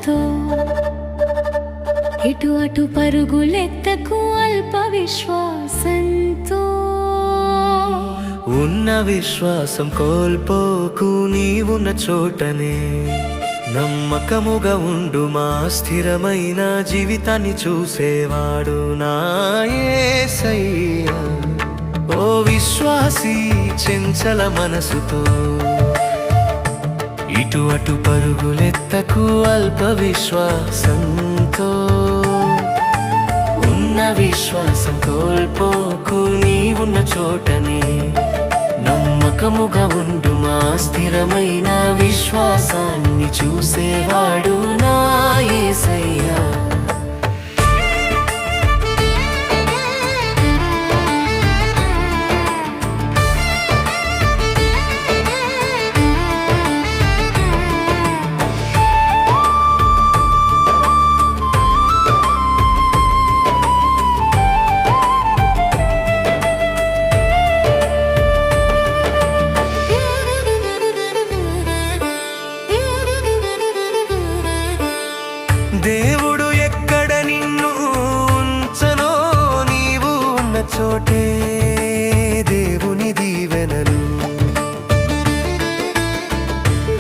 మనసుతో ఇటు అటు పరుగులెత్తకు అల్ప విశ్వాసంతో. ఉన్న విశ్వాసం కోల్పోకు, నీవున్న చోటనే నమ్మకముగా ఉండుమా. స్థిరమైన జీవితాన్ని చూసేవాడు నా యేసయ్యా. ఓ విశ్వాసి చంచల మనసుతో ఇటు అటు పరుగులెత్తకు అల్ప విశ్వాసంతో. ఉన్న విశ్వాసం కోల్పోకు, నీవున్న చోటనే నమ్మకముగా ఉండుమా. స్థిరమైన విశ్వాసాన్ని చూసేవాడు నా యేసయ్యా. దేవుడు ఎక్కడ నిన్ను ఉంచనో, నీవు ఉన్న చోటే దేవుని దీవెనలు.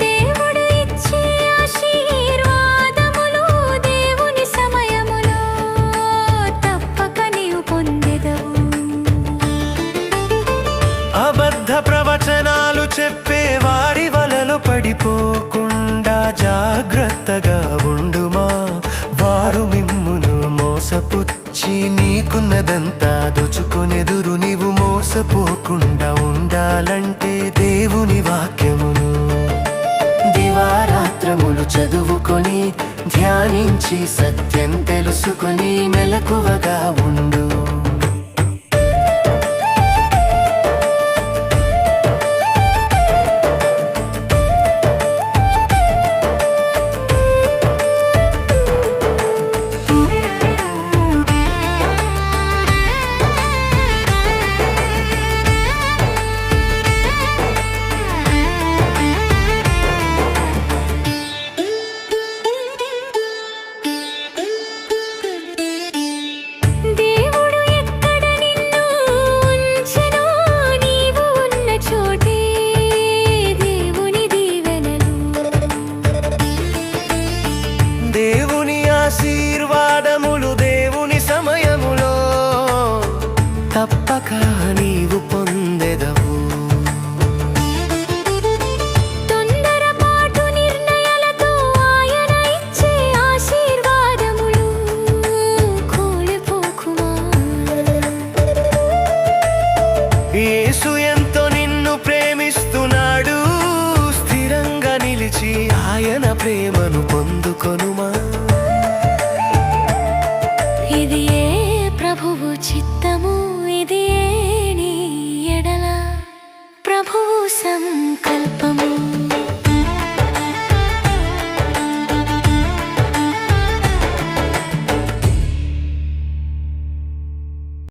దేవుడు ఇచ్చే ఆశీర్వాదములు దేవుని సమయములో తప్పక నీవు పొందెదవు. అబద్ధ ప్రవచనాలు చెప్పే వారి వలలో పడిపోకుండా జాగ్రత్తగా ఉండుమా. వారు మిమ్మును మోసపుచ్చి నీకున్నదంతా దోచుకొనెదురు. నీవు మోసపోకుండా ఉండాలంటే దేవుని వాక్యమును దివారాత్రములు చదువుకొని ధ్యానించి సత్యం తెలుసుకొని మెలకువగా ఉండు. దేవుని ఆశీర్వాదములు దేవుని సమయములో తప్పక నీవు పొందెదవు. తొందరపాటు నిర్ణయాలతో ఆయన ఇచ్చే ఆశీర్వాదములు కోల్పోకుమా. యేసు ఎంతో నిన్ను ప్రేమిస్తున్నాడు, స్థిరంగా నిలిచి ఆయన ప్రేమను పొందుకొనుమా. ఇది ఏ ప్రభువు చిత్తము,